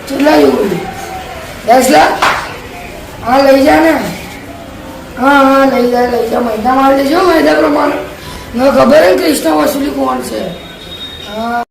ચલા એવું 10 લાખ હા લઈ જા ને હા લઈ જા મહિના મારી લેજો મહિના પ્રમાણે મને ખબર હે કૃષ્ણ વસૂલી કોણ છે હા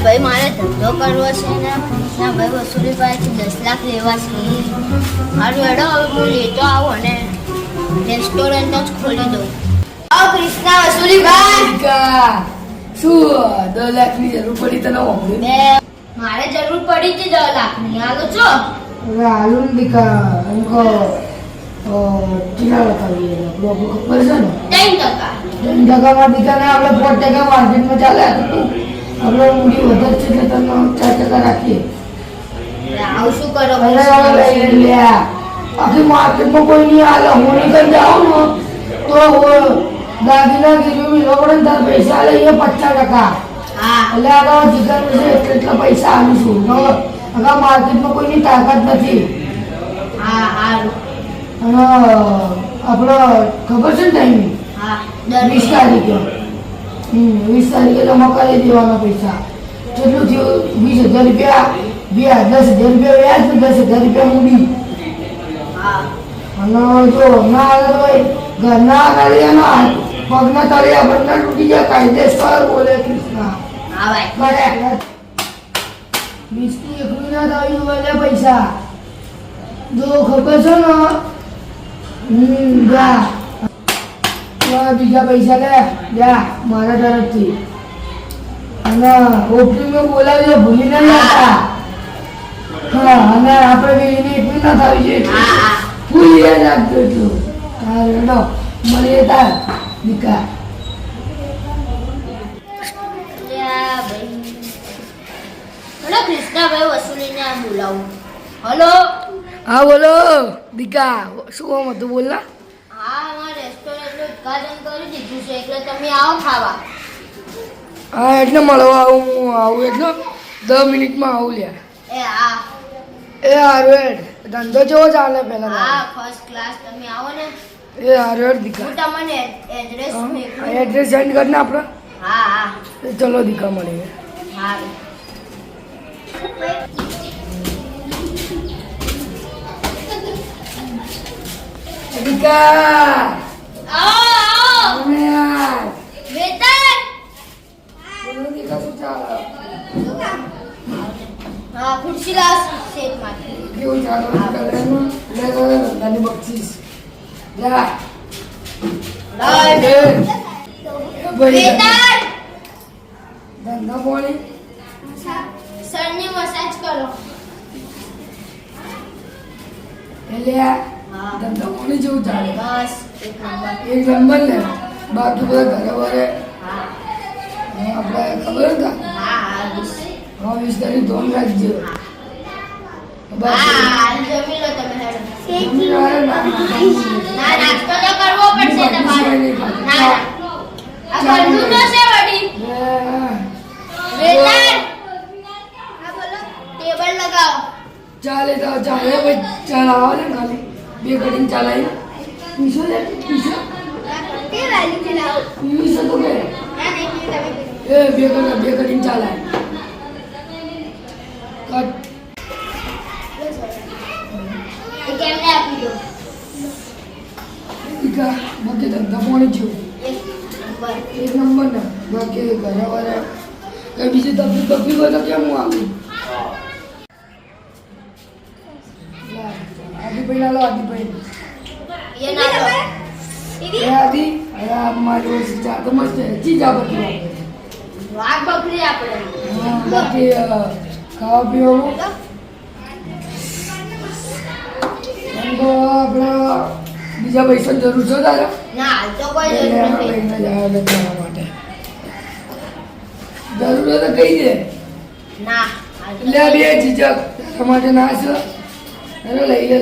ભાઈ મારે ધંધો કરવો છે ને ના ભાઈ વસૂલી પાસેથી 10 લાખ લેવા છે મારું હેડો હવે હું લેતો આવું અને રેસ્ટોરન્ટ જ ખોલી દઉં કૃષ્ણ વસૂલી ભાઈ શું 10 લાખની જરૂર પડી તને મારે જરૂર પડી હતી 10 લાખની હાલો છો હાલું દીકા એમકો ટીના લખાવી લોકો ખબર છે ને 3%માં દીકા ને આપણે 4% માર્કેટમાં ચાલે આપણે મૂડી વધારે છે એટલે તમે 4% રાખીએ આવું શું કરો આખી માર્કેટમાં કોઈ નહીં હાલે હું નીકળી જાઉં ને તો દાગીના ગીરવી પડે ને તાર પૈસા લઈએ 50%. એટલે આગળ જીગર છે એટલા પૈસા આવીશું આગળ માર્કેટમાં કોઈની તાકાત નથી અને આપણે ખબર છે ને ટાઈમિંગ 20 તારીખે 20 તારીખે જમા કરી દેવાના પૈસા કેટલું થયું 20,000 રૂપિયા 10,000 રૂપિયા વ્યાજ ને 10,000 રૂપિયા મૂડી અને જો ના આવે તો ભાઈ ઘરના ગાડીના પગના તળિયા બંને તૂટી જાય કાયદેસર બોલે કૃષ્ણ મિસ્ત્રી એકલું ના થયું બોલે પૈસા જો ખબર છે ને જા બીજા પૈસા લે જા મારા તરફથી અને ઓપનિંગમાં બોલાવજો ભૂલી ના જતા હા અને આપણે બેને એટલું ના થયું છે ભૂલી રાખજો એટલું હા મળીએ તાર દીકા કૃષ્ણભાઈ વસૂલીને આ બોલાવું હલો હા બોલો દીકા શું કામ હતું બોલ ના હા અમારે રેસ્ટોરન્ટનું ઉદ્ઘાટન કરી દીધું છે એટલે તમે આવો ખાવા હા એટલે મળવા આવું હું આવું એટલે 10 મિનિટમાં આવું લ્યા એ હારું ધંધો કેવો ચાલે પેલા હા ફર્સ્ટ ક્લાસ તમે આવો ને એ હારું દીકા હું તમને એડ્રેસ સેન્ડ કર ને આપણે હા ચલો દીકા મળીએ હા દીકા આવો બેટા બોલો દીકા શું ચાલે હા ખુરશી લાવ સેટ માટે કેવું ચાલે કલેનું લે ધંધાની બક્ષીસ જા બેટા ધંધા પાણી સરની મસાજ કરો એટલે ધંધા પાણી જેવું ચાલે બસ એક નંબર ને બાકી બધા ઘરે વરે આપણે ખબર હતા હા 20 તારીખ ધોન રાખજો જમી લો તમે ના નાસ્તો તો કરવો પડશે તમારે ના આ કરવું તો છે વડી બેટા હા બોલો ટેબલ લગાવો ચાલે તો ચાલે ભાઈ ચલાવો ને ખાલી 2 કટિંગ ચલાવી પીસો લે પીસો કે વાલી ચલાવો પીસો તો કે ના નહીં તમે એ 2 કટિંગ ચલાવી કટ કેમને આપી દો દીકા બાકી ધંધા પાણી જેવું એક નંબર ને બાકી ઘરે વરે કઈ બીજી તકલીફ હોય તો કેમ હું આવું આદિભાઈ ના લો આદિભાઈ ये ना लो એ આદિ અરે મારી ઓછી ચા તો મસ્ત ચીજા બધી વાઘ બકરી આપણે બાકી ખાવા પીવાનું એમ તો આપણે બીજા પૈસાની જરૂર છે તારે ના હાલ તો કોઈ જરૂર નથી લઈને જવા બતાવવા માટે જરૂર હોય તો કહી દે ના હાલ તો એટલે બે ચીજક તારા માટે ના છે અરે લઈ લે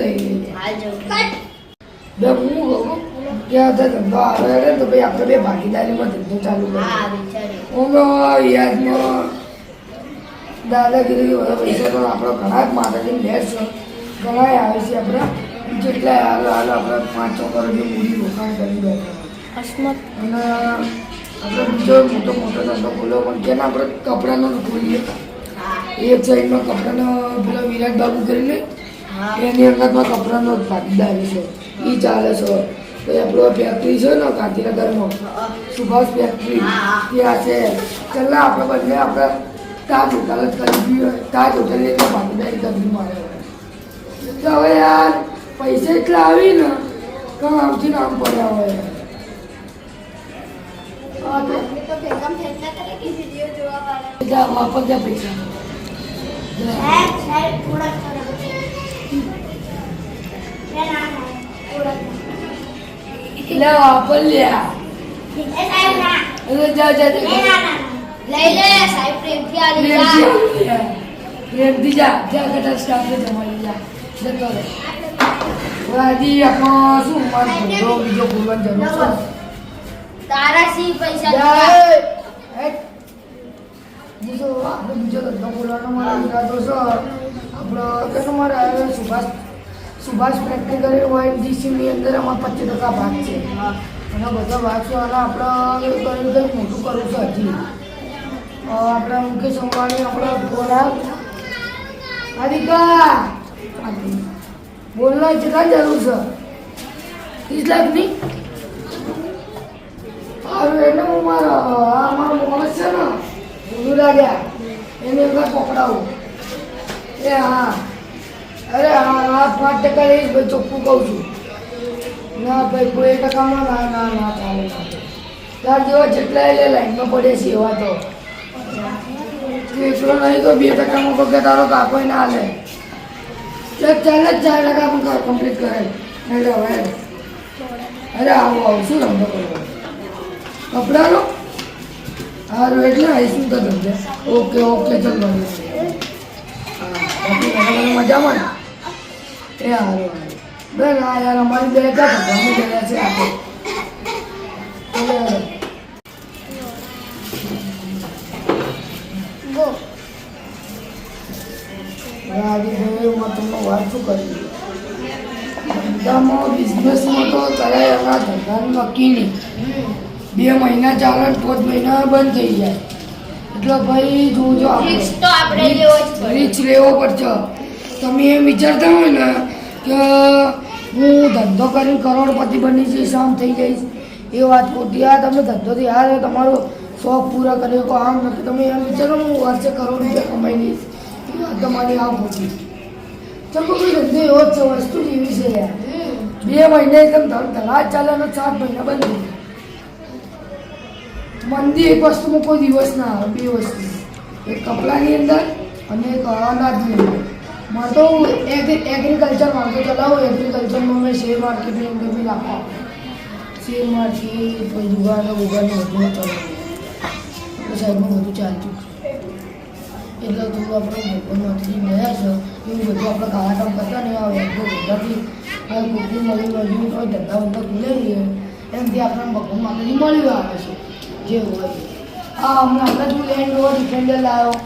હાલ જો બે હું કહું કે આ ધંધો આવે તો ભાઈ આપણે બે ભાગીદારીમાં ધંધો ચાલુ હા કરીએ બિચારી યાદમાં દાદાગીરી બધા પૈસા પણ આપણો ઘણા જ માતાજીને લેસ છે ઘણા આવે છે આપણે જેટલા હાલ આપણે 5-6 કરોડની મૂડી રોકાણ કરી બેઠા અસ્મત અને આપણે બીજો મોટો ધંધો ખોલ્યો પણ કે ના આપણે કપડાનો જ ખોલીએ. એક સાઈડમાં કપડાનો પેલો વિરાટ બાબુ કરીને એની અંદરમાં કપડાનો જ ભાગીદારી છે એ ચાલે છે. તો આપણો ફેક્ટરી છે ને ગાંધીનગરમાં સુભાષ ફેક્ટરી ત્યાં છે. ચાલ આપણે બંને આપણે તાજ હોટલ જ કરી તાજ હોટલની અંદર ભાગીદારી કરવી મારે. તો હવે યાર પૈસા એટલા આવી ને કે આમથી નામ પડ્યા હોય. વાપરતા પૈસા એટલે વાપર લ્યા. જા લઈ લે સાહેબ પ્રેમથી આ લઈ જા. પ્રેમથી જા ત્યાં કદાચ સ્ટાફને જમાડી જા જતો રહે. હજી આપણે શું મારે ધંધો બીજો ખોલવાની જરૂર છે. તારા સી પૈસા બીજો આપણે બીજો ધંધો ખોલવાનો મારો ઈરાદો છે. આપણો કેનો મારે સુભાષ ફેક્ટરી કરી ONGCની અંદર અમારે 25% ભાગ છે. અને બધા ભાગ છે અને આપણે કંઈ મોટું કરવું છે હજી. આપણા મુકેશ અંબાણી આપણા ફોન આદિકા બોલના કેટલા જરૂર છે 30 લાખની. સારું એટલે હું મારો માણસ છે ને ભૂલું લાગ્યા એને એકવાર પકડાવું. એ હા અરે હા 5% લઈશ ભાઈ ચોખ્ખું કહું છું. ના ભાઈ કોઈ ટકામાં ના ના ના ચાલે. તાર જેવા જેટલા એટલે લાઈનમાં પડે છે એવા તો એટલો નહીં તો 2% કહો કે તારો કાકો ના લે. ચાલે જ 4% પણ કમ્પ્લીટ કરે. એટલે હવે અરે આવું શું ધંધો કરવો કપડાનો. સારું એટલે આવીશું તો ધંધે. ઓકે ચાલ બને. હા મજામાં ને એ સારું બેન. હા યાર અમારી બે ક્યાં ભગવાનની જગ્યા છે આપણે. તમને વાત શું કરી ધંધામાં બિઝનેસમાં તો કરાય એના ધંધાનું નક્કી નહીં. 2 મહિના ચાલે 5 મહિના બંધ થઈ જાય. એટલે ભાઈ જોજો આપણે રિસ્ક લેવો પડશે. તમે એમ વિચારતા હોય ને કે હું ધંધો કરીને કરોડપતિ બની જઈશ આમ થઈ જઈશ એ વાત ખોટી. આ તમે ધંધોથી યાર તમારો શોખ પૂરા કર્યો તો આમ નથી. તમે એમ વિચારો હું વર્ષે કરોડ રૂપિયા કમાઈ લઈશ એ વાત તમારી આમ ખોટી. ચલો કોઈ ધંધો એવો જ છે વસ્તુ જ એવી છે યાર. 2 મહિને એકદમ ધડાજ ચાલે અને 7 મહિના બંધ થઈ જાય. મંદી એક વસ્તુમાં કોઈ દિવસ ના આવે. 2 વસ્તુ એક કપડાની અંદર અને એક અનાજની અંદર. મારે તો એગ્રીકલ્ચર માર્કેટ ચલાવું. એગ્રીકલ્ચરમાં મેં શેર માર્કેટની અંદર બી નાખવા શેર માર્કેટ પછી દુકાનો બધું ચલાવું. એટલે સાઈડમાં બધું ચાલતું એટલે થોડું આપણે ભગવાનમાંથી ગયા છે એવું બધું આપણે કાળા કામ કરતા નહીં આવે. ધંધાથી કોટી મળી કોઈ ધંધા ખુલે રહીએ એમથી આપણને ભગવાન માતાજી મળી આવે છે જે હોય. હા હમણાં જ હું લેન્ડ રોવર ડિફેન્ડર લાવ્યો.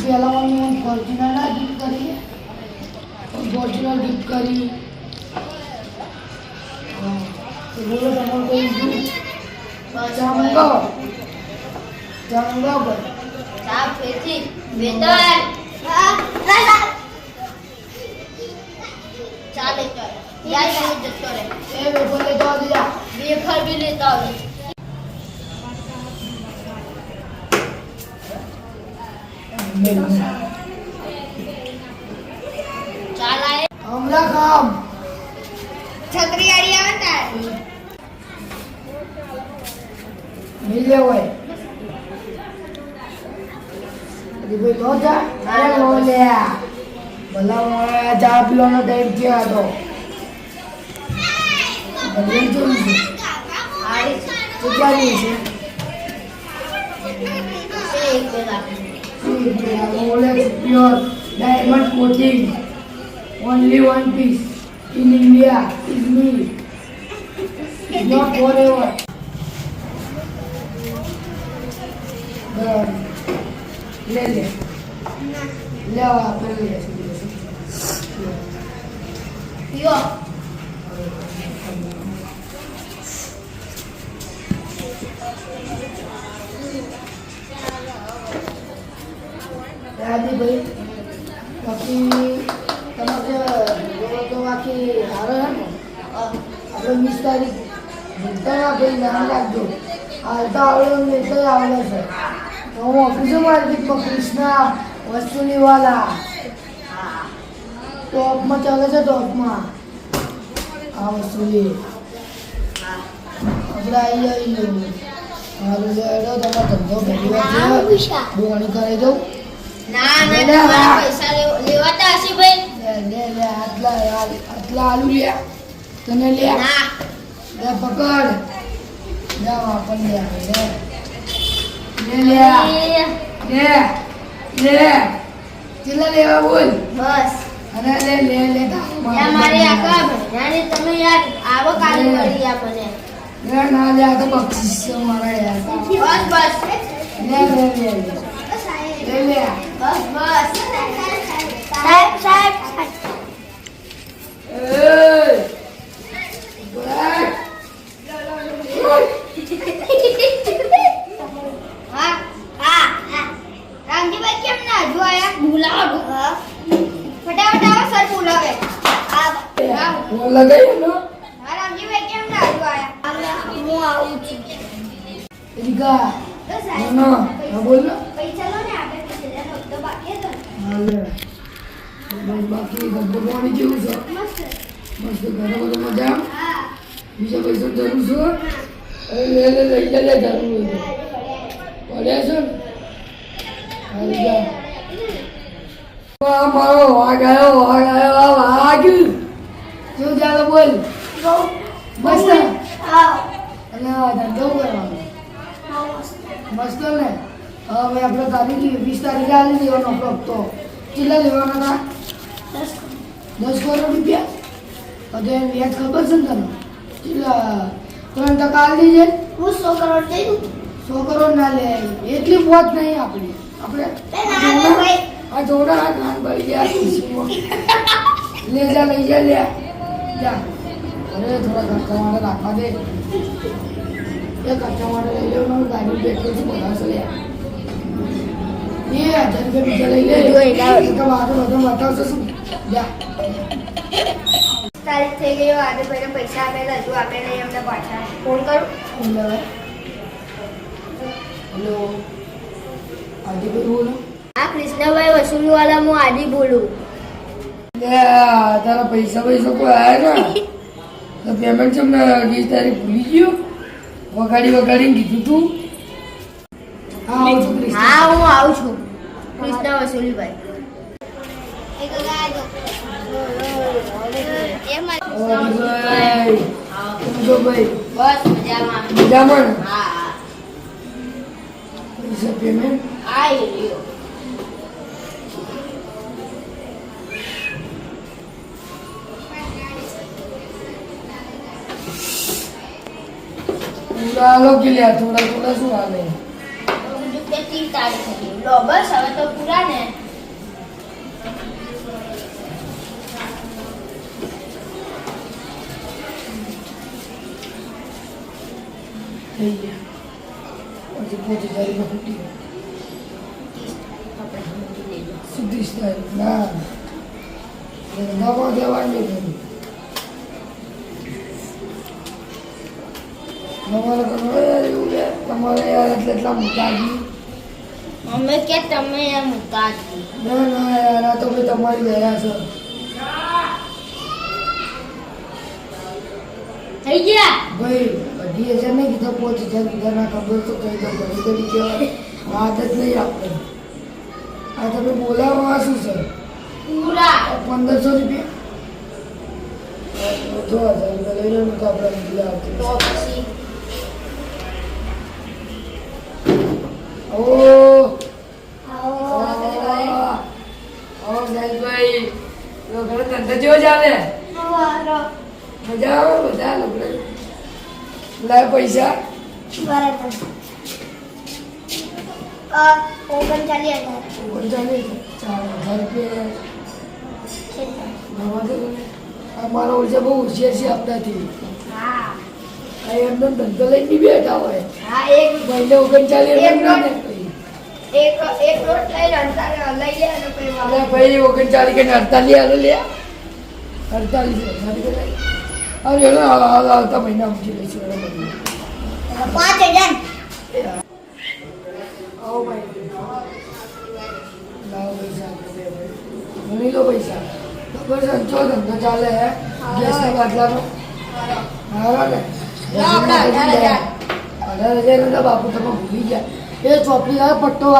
પહેલાં મને ફોર્ચ્યુનર ગિફ્ટ કરી બોલો તમારું કોઈ ચંગા પર સાહેબ ફેરથી વેતન ચાલે યાર જતો રહે. એ વેફર લેતો આવજો જા. વેફર બી લેતા આવે. ચાલાય હમણાં કામ છત્રી આડી આવે તાર મિલે હોય ભાઈ લો જા. અરે લો લે ભલા ચા પીવાનો ટાઈમ થયો હતો. ભલે જોયું છે આડી કેટલાની છે એક બે lakh Rolex pure diamond coating, only 1 piece in India is me. It's not forever. ले आप ले યો યાદી ભાઈ બાકી તમારે તો બાકી સારો હે ને આપણે 20 તારીખ ભૂલતા ભાઈ નામ રાખજો હાલતા આવડે ને તો આવડે છે તો હું ઓફિસો માર્કેટમાં કૃષ્ણા વસ્તુલીવાલા ટોપમાં ચાલે છે ટોપમાં આ વસ્તુલી આપણે આવી જઈશું સારું છે એડો તમારો ધંધો પહેલી વાર છે દોણી કરાવી દઉં ના તમારા પૈસા લેવાતા હશે ભાઈ લે આટલા આલુ લે તને લે ના લે પકડ લે વાપર લે કેટલા લેવા બોલ બસ અને લે યાર મારે આખા ભણ્યાને તમે યાર આવો કાલે કરી આપણને ના લે આ તો બક્ષીસ છે મારા યાર બસ લે બસ સાહેબ રામજીભાઈ કેમ ના હજુ આયા બોલાવો ફટાફટ આવો સર બોલાવે લગાઈ લો રામજીભાઈ કેમ ના હજુ આયા હું આવું છું રીકા ના બોલ ને પૈસા લો ને આપણે પૈસા તો બાકી હતો હાલે બસ બાકી ગબ્બો પાણી કેવું છે મસ્ત મસ્ત ઘરે બધું મજા હા બીજા પૈસા જરૂર છે લઈ લે જરૂર પડ્યા છે ને મારો વાઘ વાઘ શું ચાલે બોલ મસ્ત અને ધંધો કરવાનો મસ્ત ને હવે આપણે તારીખ 20 તારીખે આવી દેવાનો આપણો હપ્તો કેટલા લેવાના હતા 10 કરોડ રૂપિયા તો વ્યાજ ખબર છે ને તને કેટલા 3% આવી દેજે હું 100 કરોડ દઈ દઉં 100 કરોડ ના લે એટલી પહોંચ નહીં આપણી આપણે આ જોડા કાન ભરી ગયા ખુશીમાં લઈ જા લે જા અરે થોડા ખર્ચા માટે રાખવા દે એ ખર્ચા માટે લઈ લેવાનું ગાડી પેટ્રોલ થી બનાવશે લે 1000 રૂપિયા બીજા લઈ લે તો મારું બધું બતાવશે શું જા તારીખ થઈ ગઈ આજે પહેલા પૈસા આપેલા હજુ આપે નહીં અમને પાછા ફોન કરું હેલો આજે કોઈ બોલો આ કૃષ્ણભાઈ વસૂલીવાલા હું આદિ બોલું તારા પૈસા કોઈ આવ્યા ને તો પેમેન્ટ છે અમને 20 તારીખ ભૂલી ગયો વગાડીને કીધું તું હા આવું છું કૃષ્ણ હા હું આવું છું કૃષ્ણ વસૂલીભાઈ ભાઈ બસ મજામાં મજામાં ને? હા પૈસા પેમેન્ટ આઈ રહ્યો પૂરા આલો કે લ્યા થોડા શું હાલે બીજું કે 30 તારીખ થઈ લો બસ હવે તો પૂરા ને થઈ ગયા પછી 25 તારીખે ફૂટી સીધી તારીખ ના ધંધામાં જવાનું નહીં તમારે કરવો યાર એવું યાર તમારે યાર એટલા મોટા જી અમે કે તમે એમ ઉતારતી ના યાર આ તો ભાઈ તમારી દયા છે થઈ ગયા ભાઈ 20000 નહીં કીધા 5000 કીધા ના ખબર તો કઈ દો ઘડી કહેવાય વાત જ નહીં આપણે આ તમે બોલાવવા શું છે પૂરા 1500 રૂપિયા તો 1000 રૂપિયા લઈ લો તો આપણે બીજા આવતી તો પછી સાહેબભાઈ ઘરે ધંધા જેવો ચાલે મજા આવે બધા લોકો લાય પૈસા બરાબર 39,000 4000 રૂપિયા અમારો ઓછા બહુ હોશિયાર છે આપણાથી હા આ એમનો ધંધો લઈને બી બેઠા હોય હા એક મહિને 39,000 એક એક લોટ લઈ લે અંતારે લઈ લે અને પછી અરે ભાઈ 39 કે 48 આલો લે 48 અરે એનો આવતા મહિના મૂકી લઈશું બરાબર 5000 આવો ભાઈ લાવો પૈસા મળી લો પૈસા ખબર છે જો ધંધો ચાલે હે ગેસના બાટલાનો હા ને આપણે 18,000 18,000 નો બાપુ તમે ભૂલી ગયા એ ચોપડી વાળો પટ્ટો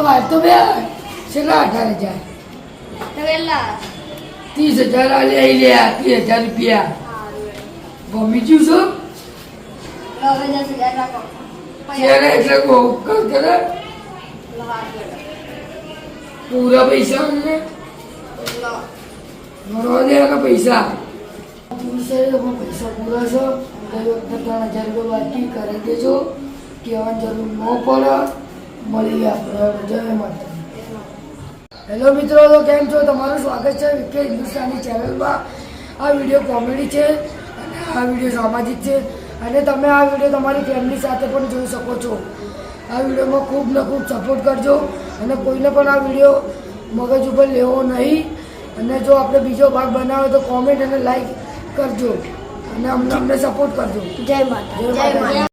વાળતો બે છેલ્લા 18,000 કેટલા 30,000 આલે લે 30,000 રૂપિયા ગમી ગયું છું હવે 10,000 રાખો ત્યારે એટલે બહુ કર કરે પૂરા પૈસા અમને ભરવા દેવાના પૈસા પૈસા પૂરા છે ગઈ વખતે 3,000 રૂપિયા બાકી કરી દેજો કહેવાની જરૂર ન પડે મળીએ આપણે જય માતા હેલો મિત્રો તો કેમ છો તમારું સ્વાગત છે વિકે હિન્દુસ્તાની ચેનલમાં આ વિડીયો કોમેડી છે અને આ વિડીયો સામાજિક છે અને તમે આ વિડીયો તમારી ફેમિલી સાથે પણ જોઈ શકો છો આ વિડીયોમાં ખૂબ ને ખૂબ સપોર્ટ કરજો અને કોઈને પણ આ વિડીયો મગજ ઉપર લેવો નહીં અને જો આપણે બીજો ભાગ બનાવ્યો તો કોમેન્ટ અને લાઈક કરજો અને અમને સપોર્ટ કરજો જય માતા જય માતા